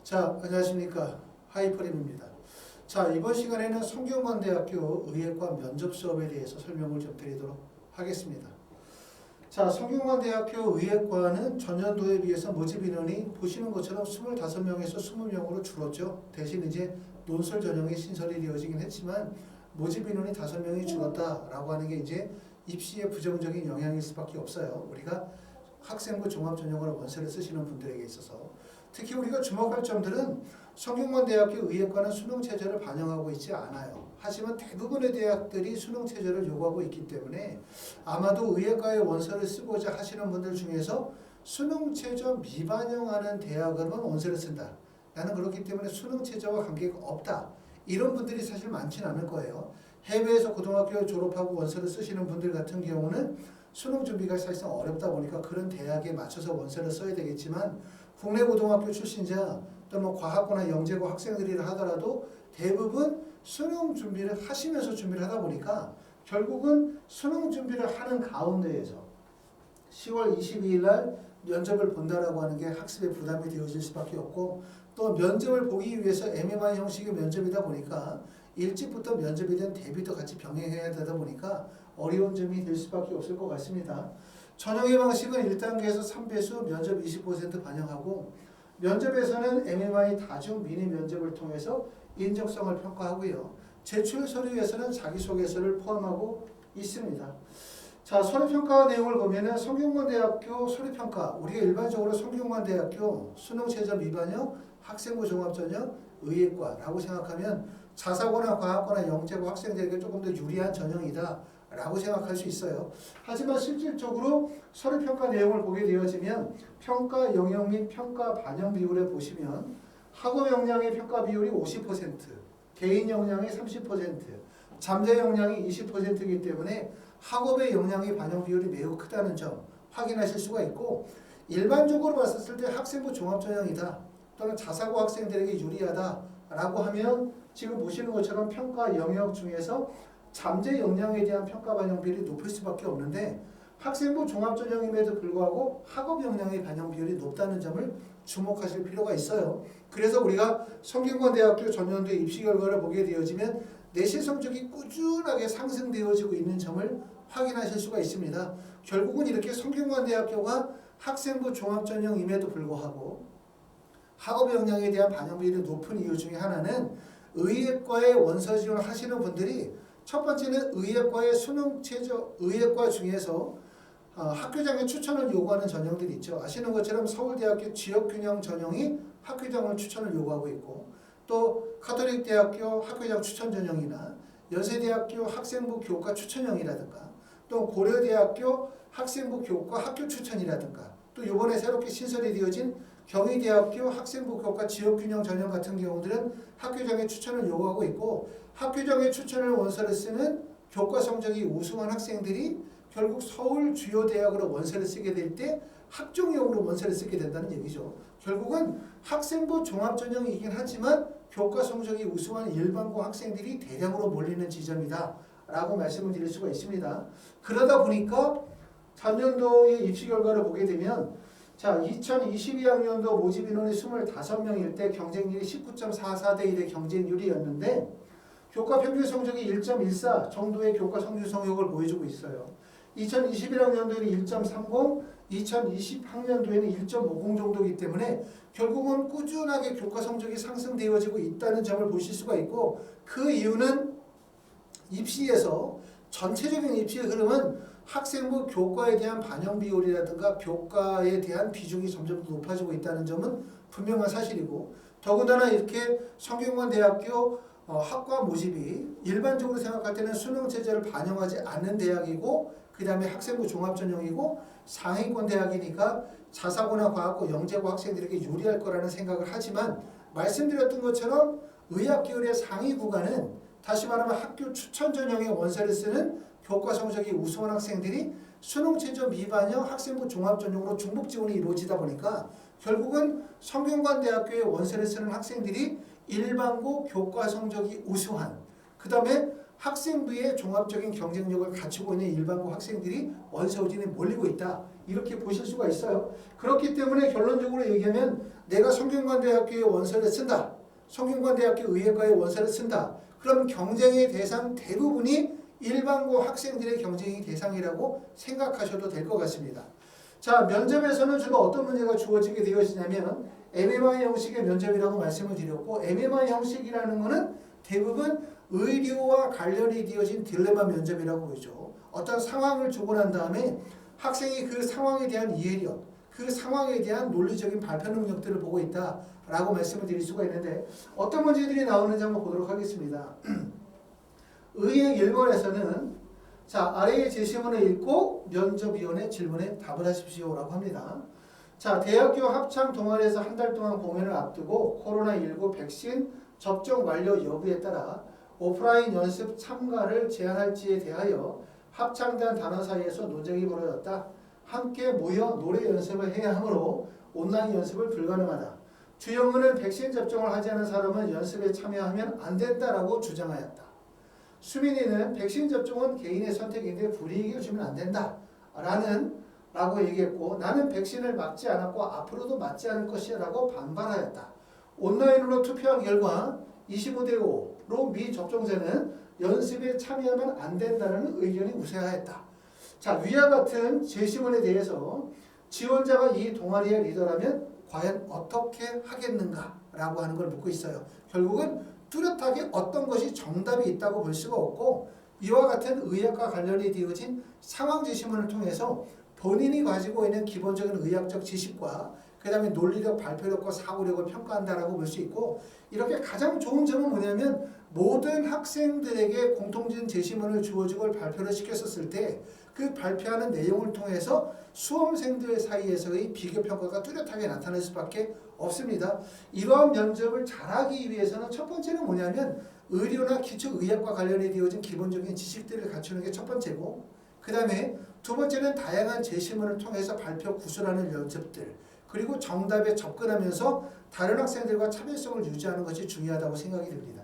자, 안녕하십니까. 하이퍼림입니다. 자, 이번 시간에는 성균관대학교 의예과 면접 수업에 대해서 설명을 좀 드리도록 하겠습니다. 자, 성균관대학교 의예과는 전년도에 비해서 모집 인원이 보시는 것처럼 25명에서 20명으로 줄었죠. 대신 이제 논술 전형의 신설이 되어지긴 했지만 모집 인원이 5명이 줄었다라고 하는 게 이제 입시에 부정적인 영향일 수밖에 없어요. 우리가 학생부 종합전형으로 원서를 쓰시는 분들에게 있어서 특히 우리가 주목할 점들은 성균관대학교 의예과는 수능체제를 반영하고 있지 않아요. 하지만 대부분의 대학들이 수능체제를 요구하고 있기 때문에 아마도 의예과의 원서를 쓰고자 하시는 분들 중에서 수능체제 미반영하는 대학으로만 원서를 쓴다. 나는 그렇기 때문에 수능체제와 관계가 없다. 이런 분들이 사실 많지는 않을 거예요. 해외에서 고등학교 졸업하고 원서를 쓰시는 분들 같은 경우는 수능 준비가 사실상 어렵다 보니까 그런 대학에 맞춰서 원서를 써야 되겠지만 국내 고등학교 출신자 또 뭐 과학고나 영재고 학생들이라 하더라도 대부분 수능 준비를 하시면서 준비를 하다 보니까 결국은 수능 준비를 하는 가운데에서 10월 22일 날 면접을 본다라고 하는 게 학습에 부담이 되어질 수밖에 없고 또 면접을 보기 위해서 MMI 형식의 면접이다 보니까 일찍부터 면접에 대한 대비도 같이 병행해야 되다 보니까 어려운 점이 될 수밖에 없을 것 같습니다. 전형의 방식은 1단계에서 3배수 면접 20% 반영하고 면접에서는 MMI 다중 미니 면접을 통해서 인적성을 평가하고요. 제출 서류에서는 자기소개서를 포함하고 있습니다. 자, 서류평가 내용을 보면은 성균관대학교 서류평가, 우리가 일반적으로 성균관대학교 수능체제 미반영 학생부 종합전형 의예과라고 생각하면 자사고나 과학고나 영재고 학생들에게 조금 더 유리한 전형이다 라고 생각할 수 있어요. 하지만 실질적으로 서류평가 내용을 보게 되어지면 평가 영역 및 평가 반영 비율에 보시면 학업 역량의 평가 비율이 50%, 개인 역량의 30%, 잠재 역량이 20%이기 때문에 학업의 역량의 반영 비율이 매우 크다는 점 확인하실 수가 있고 일반적으로 봤을 때 학생부 종합전형이다 또는 자사고 학생들에게 유리하다라고 하면 지금 보시는 것처럼 평가 영역 중에서 잠재 역량에 대한 평가 반영 비율이 높을 수밖에 없는데 학생부 종합전형임에도 불구하고 학업 역량의 반영 비율이 높다는 점을 주목하실 필요가 있어요. 그래서 우리가 성균관대학교 전년도의 입시 결과를 보게 되어지면 내신 성적이 꾸준하게 상승되어지고 있는 점을 확인하실 수가 있습니다. 결국은 이렇게 성균관대학교가 학생부 종합전형임에도 불구하고 학업 역량에 대한 반영 비율이 높은 이유 중에 하나는 의예과에 원서 지원을 하시는 분들이 첫 번째는 의예과의 수능체제 의예과 중에서 학교장의 추천을 요구하는 전형들이 있죠. 아시는 것처럼 서울대학교 지역균형 전형이 학교장을 추천을 요구하고 있고 또 카톨릭대학교 학교장 추천 전형이나 연세대학교 학생부 교과 추천형이라든가 또 고려대학교 학생부 교과 학교 추천이라든가 또 이번에 새롭게 신설이 되어진 경희대학교 학생부 교과 지역균형 전형 같은 경우들은 학교장의 추천을 요구하고 있고 학교장의 추천을 원서를 쓰는 교과 성적이 우수한 학생들이 결국 서울 주요 대학으로 원서를 쓰게 될 때 학종용으로 원서를 쓰게 된다는 얘기죠. 결국은 학생부 종합전형이긴 하지만 교과 성적이 우수한 일반고 학생들이 대량으로 몰리는 지점이다 라고 말씀을 드릴 수가 있습니다. 그러다 보니까 전년도의 입시 결과를 보게 되면 자, 2022학년도 모집 인원이 25명일 때 경쟁률이 19.44대 1의 경쟁률이었는데 교과 평균 성적이 1.14 정도의 교과 성적 성적을 보여주고 있어요. 2021학년도에는 1.30, 2020학년도에는 1.50 정도이기 때문에 결국은 꾸준하게 교과 성적이 상승되어지고 있다는 점을 보실 수가 있고 그 이유는 입시에서 전체적인 입시의 흐름은 학생부 교과에 대한 반영 비율이라든가 교과에 대한 비중이 점점 높아지고 있다는 점은 분명한 사실이고 더군다나 이렇게 성균관대학교 학과 모집이 일반적으로 생각할 때는 수능체제를 반영하지 않는 대학이고 그 다음에 학생부 종합전형이고 상위권 대학이니까 자사고나 과학고 영재고 학생들에게 유리할 거라는 생각을 하지만 말씀드렸던 것처럼 의학 계열의 상위 구간은 다시 말하면 학교 추천 전형의 원서를 쓰는 교과 성적이 우수한 학생들이 수능체제 미반영 학생부 종합전형으로 중복 지원이 이루어지다 보니까 결국은 성균관대학교의 원서를 쓰는 학생들이 일반고 교과 성적이 우수한 그 다음에 학생부의 종합적인 경쟁력을 갖추고 있는 일반고 학생들이 원서 지원에 몰리고 있다. 이렇게 보실 수가 있어요. 그렇기 때문에 결론적으로 얘기하면 내가 성균관대학교의 원서를 쓴다. 성균관대학교 의예과의 원서를 쓴다. 그럼 경쟁의 대상 대부분이 일반고 학생들의 경쟁의 대상이라고 생각하셔도 될 것 같습니다. 자, 면접에서는 주로 어떤 문제가 주어지게 되어지냐면 MMI 형식의 면접이라고 말씀을 드렸고, MMI 형식이라는 것은 대부분 의료와 관련이 되어진 딜레마 면접이라고 보죠. 어떤 상황을 주고 난 다음에 학생이 그 상황에 대한 이해력, 그 상황에 대한 논리적인 발표 능력들을 보고 있다라고 말씀을 드릴 수가 있는데, 어떤 문제들이 나오는지 한번 보도록 하겠습니다. 의의 1번에서는 자, 아래의 제시문을 읽고 면접위원의 질문에 답을 하십시오라고 합니다. 자, 대학교 합창 동아리에서 한 달 동안 공연을 앞두고 코로나19 백신 접종 완료 여부에 따라 오프라인 연습 참가를 제한할지에 대하여 합창단 단원 사이에서 논쟁이 벌어졌다. 함께 모여 노래 연습을 해야 하므로 온라인 연습을 불가능하다. 주영은은 백신 접종을 하지 않은 사람은 연습에 참여하면 안 된다라고 주장하였다. 수민이는 백신 접종은 개인의 선택인데 불이익을 주면 안 된다 라고 얘기했고, 나는 백신을 맞지 않았고 앞으로도 맞지 않을 것이라고 반발하였다. 온라인으로 투표한 결과 25대 5로 미접종자는 연습에 참여하면 안 된다는 의견이 우세하였다. 자, 위와 같은 제시문에 대해서 지원자가 이 동아리의 리더라면 과연 어떻게 하겠는가 라고 하는 걸 묻고 있어요. 결국은 뚜렷하게 어떤 것이 정답이 있다고 볼 수가 없고, 이와 같은 의학과 관련이 되어진 상황 제시문을 통해서 본인이 가지고 있는 기본적인 의학적 지식과 그 다음에 논리력, 발표력과 사고력을 평가한다라고 볼 수 있고, 이렇게 가장 좋은 점은 뭐냐면 모든 학생들에게 공통된 제시문을 주어주고 발표를 시켰었을 때 그 발표하는 내용을 통해서 수험생들 사이에서의 비교평가가 뚜렷하게 나타날 수밖에 없습니다. 이러한 면접을 잘하기 위해서는 첫 번째는 뭐냐면 의료나 기초의학과 관련이 되어진 기본적인 지식들을 갖추는 게 첫 번째고, 그 다음에 두 번째는 다양한 제시문을 통해서 발표 구술하는 연습들, 그리고 정답에 접근하면서 다른 학생들과 차별성을 유지하는 것이 중요하다고 생각이 듭니다.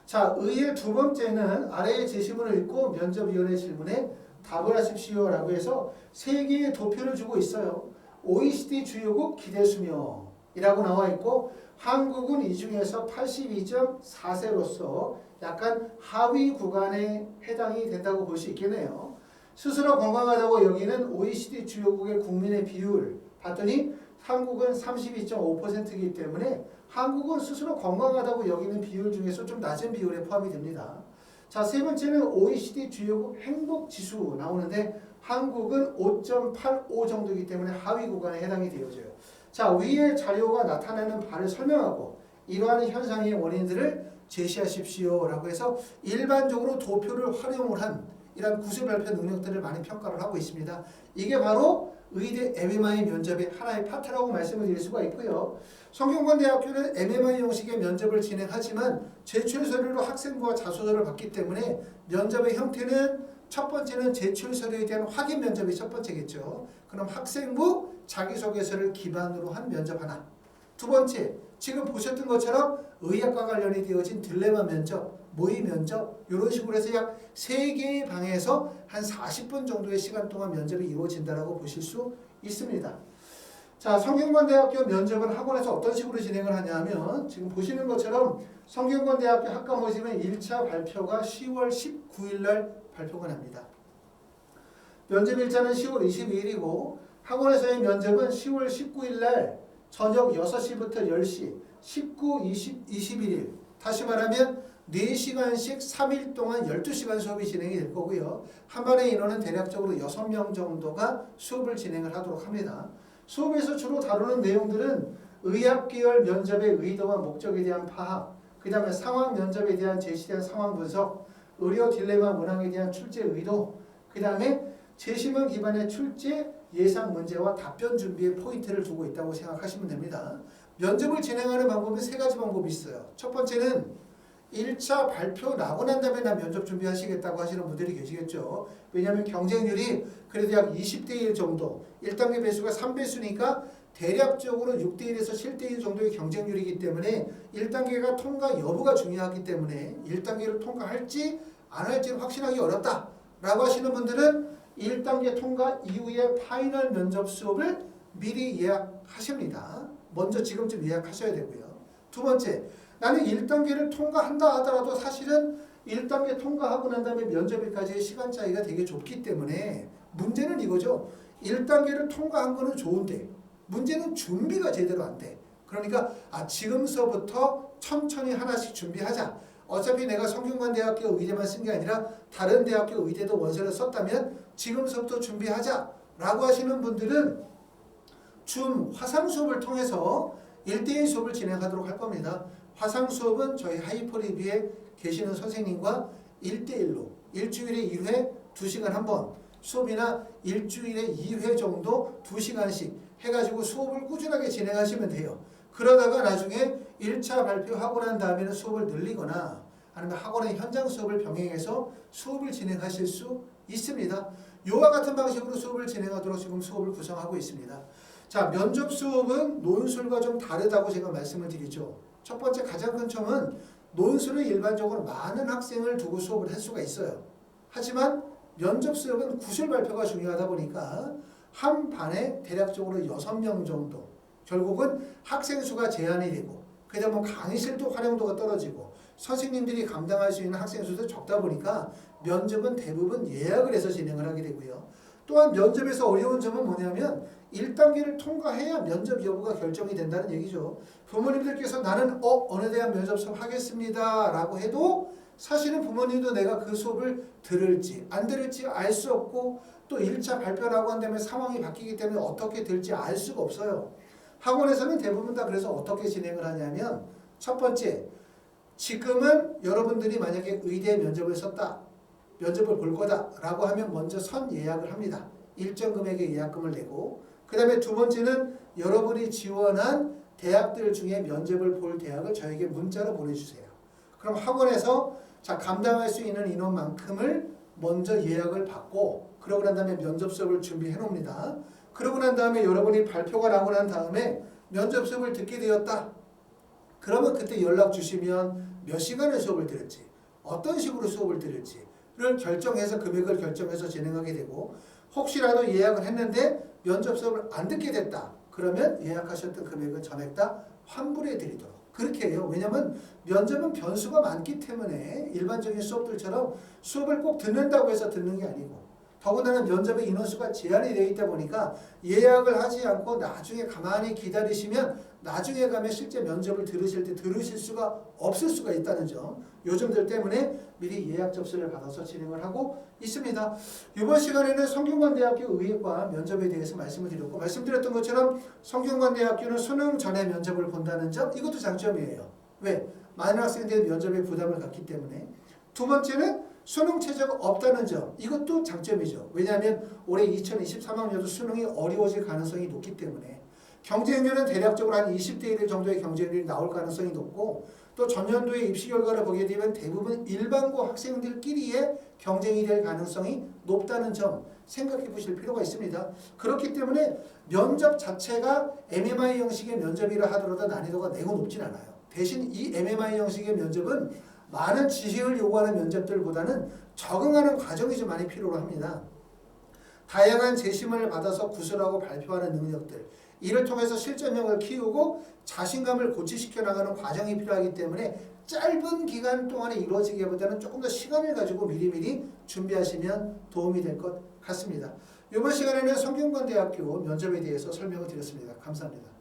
자, 의의 두 번째는 아래의 제시문을 읽고 면접위원회 질문에 답을 하십시오라고 해서 세 개의 도표를 주고 있어요. OECD 주요국 기대 수명이라고 나와 있고, 한국은 이 중에서 82.4세로서 약간 하위 구간에 해당이 된다고 볼 수 있겠네요. 스스로 건강하다고 여기는 OECD 주요국의 국민의 비율 봤더니 한국은 32.5%이기 때문에 한국은 스스로 건강하다고 여기는 비율 중에서 좀 낮은 비율에 포함이 됩니다. 자, 세 번째는 OECD 주요국 행복지수 나오는데 한국은 5.85 정도이기 때문에 하위 구간에 해당이 되어져요. 자, 위의 자료가 나타내는 바를 설명하고 이러한 현상의 원인들을 제시하십시오라고 해서 일반적으로 도표를 활용을 한 이런 구술 발표 능력들을 많이 평가를 하고 있습니다. 이게 바로 의대 MMI 면접의 하나의 파트라고 말씀을 드릴 수가 있고요. 성균관대학교는 MMI 형식의 면접을 진행하지만 제출 서류로 학생부와 자소서를 받기 때문에 면접의 형태는 첫 번째는 제출 서류에 대한 확인 면접이 첫 번째겠죠. 그럼 학생부, 자기소개서를 기반으로 한 면접 하나. 두 번째, 지금 보셨던 것처럼 의학과 관련이 되어진 딜레마 면접, 모의 면접 이런 식으로 해서 약 3개의 방에서 한 40분 정도의 시간 동안 면접이 이루어진다고 보실 수 있습니다. 자, 성균관대학교 면접은 학원에서 어떤 식으로 진행을 하냐면 지금 보시는 것처럼 성균관대학교 학과 모집은 1차 발표가 10월 19일 날 발표가 납니다. 면접 일자는 10월 22일이고 학원에서의 면접은 10월 19일 날 저녁 6시부터 10시, 19, 20, 21일 다시 말하면 4시간씩 3일 동안 12시간 수업이 진행이 될 거고요. 한 반의 인원은 대략적으로 6명 정도가 수업을 진행을 하도록 합니다. 수업에서 주로 다루는 내용들은 의학계열 면접의 의도와 목적에 대한 파악, 그 다음에 상황 면접에 대한 제시된 상황 분석, 의료 딜레마 문항에 대한 출제 의도, 그 다음에 제시문 기반의 출제 예상 문제와 답변 준비에 포인트를 두고 있다고 생각하시면 됩니다. 면접을 진행하는 방법은 3가지 방법이 있어요. 첫 번째는 1차 발표 나고 난 다음에 나 면접 준비하시겠다고 하시는 분들이 계시겠죠. 왜냐하면 경쟁률이 그래도 약 20대 1 정도, 1단계 배수가 3배수니까 대략적으로 6대 1에서 7대 1 정도의 경쟁률이기 때문에 1단계가 통과 여부가 중요하기 때문에 1단계를 통과할지 안 할지를 확신하기 어렵다라고 하시는 분들은 1단계 통과 이후에 파이널 면접 수업을 미리 예약하십니다. 먼저 지금쯤 예약하셔야 되고요. 두 번째, 나는 1단계를 통과한다 하더라도 사실은 1단계 통과하고 난 다음에 면접일까지의 시간 차이가 되게 좁기 때문에 문제는 이거죠. 1단계를 통과한 거는 좋은데 문제는 준비가 제대로 안 돼. 그러니까 지금서부터 천천히 하나씩 준비하자. 어차피 내가 성균관대학교 의대만 쓴 게 아니라 다른 대학교 의대도 원서를 썼다면 지금서부터 준비하자 라고 하시는 분들은 줌 화상 수업을 통해서 1대1 수업을 진행하도록 할 겁니다. 화상 수업은 저희 하이퍼리뷰에 계시는 선생님과 1대1로 일주일에 1회 2시간 한 번 수업이나 일주일에 2회 정도 2시간씩 해가지고 수업을 꾸준하게 진행하시면 돼요. 그러다가 나중에 1차 발표하고 난 다음에는 수업을 늘리거나 아니면 학원의 현장 수업을 병행해서 수업을 진행하실 수 있습니다. 이와 같은 방식으로 수업을 진행하도록 지금 수업을 구성하고 있습니다. 자, 면접 수업은 논술과 좀 다르다고 제가 말씀을 드리죠. 첫 번째 가장 큰 점은 논술은 일반적으로 많은 학생을 두고 수업을 할 수가 있어요. 하지만 면접 수업은 구술 발표가 중요하다 보니까 한 반에 대략적으로 6명 정도 결국은 학생 수가 제한이 되고 그다음 뭐 강의실도 활용도가 떨어지고 선생님들이 감당할 수 있는 학생 수도 적다 보니까 면접은 대부분 예약을 해서 진행을 하게 되고요. 또한 면접에서 어려운 점은 뭐냐면 1단계를 통과해야 면접 여부가 결정이 된다는 얘기죠. 부모님들께서 나는 어느 대학 면접 수업 하겠습니다 라고 해도 사실은 부모님도 내가 그 수업을 들을지 안 들을지 알 수 없고 또 1차 발표라고 한다면 상황이 바뀌기 때문에 어떻게 될지 알 수가 없어요. 학원에서는 대부분 다 그래서 어떻게 진행을 하냐면 첫 번째, 지금은 여러분들이 만약에 의대 면접을 썼다, 면접을 볼 거다 라고 하면 먼저 선 예약을 합니다. 일정 금액의 예약금을 내고 그 다음에 두 번째는 여러분이 지원한 대학들 중에 면접을 볼 대학을 저에게 문자로 보내주세요. 그럼 학원에서 감당할 수 있는 인원만큼을 먼저 예약을 받고 그러고 난 다음에 면접 수업을 준비해 놓습니다. 그러고 난 다음에 여러분이 발표가 나고 난 다음에 면접 수업을 듣게 되었다. 그러면 그때 연락 주시면 몇 시간의 수업을 들을지 어떤 식으로 수업을 들을지를 결정해서 금액을 결정해서 진행하게 되고 혹시라도 예약을 했는데 면접 수업을 안 듣게 됐다. 그러면 예약하셨던 금액은 전액 다 환불해 드리도록 그렇게 해요. 왜냐하면 면접은 변수가 많기 때문에 일반적인 수업들처럼 수업을 꼭 듣는다고 해서 듣는 게 아니고 더군다나 면접의 인원수가 제한이 되어 있다 보니까 예약을 하지 않고 나중에 가만히 기다리시면 나중에 가면 실제 면접을 들으실 때 들으실 수가 없을 수가 있다는 점, 요 점들 때문에 미리 예약 접수를 받아서 진행을 하고 있습니다. 이번 시간에는 성균관대학교 의예과 면접에 대해서 말씀을 드렸고 말씀드렸던 것처럼 성균관대학교는 수능 전에 면접을 본다는 점, 이것도 장점이에요. 왜? 많은 학생들이 면접에 부담을 갖기 때문에. 두 번째는 수능 최저가 없다는 점, 이것도 장점이죠. 왜냐하면 올해 2023학년도 수능이 어려워질 가능성이 높기 때문에 경쟁률은 대략적으로 한 20대 1 정도의 경쟁률이 나올 가능성이 높고 또 전년도의 입시 결과를 보게 되면 대부분 일반고 학생들끼리의 경쟁이 될 가능성이 높다는 점 생각해 보실 필요가 있습니다. 그렇기 때문에 면접 자체가 MMI 형식의 면접이라 하더라도 난이도가 매우 높진 않아요. 대신 이 MMI 형식의 면접은 많은 지식을 요구하는 면접들보다는 적응하는 과정이 좀 많이 필요로 합니다. 다양한 재심을 받아서 구술하고 발표하는 능력들, 이를 통해서 실전력을 키우고 자신감을 고취시켜 나가는 과정이 필요하기 때문에 짧은 기간 동안에 이루어지기보다는 조금 더 시간을 가지고 미리미리 준비하시면 도움이 될 것 같습니다. 이번 시간에는 성균관대학교 면접에 대해서 설명을 드렸습니다. 감사합니다.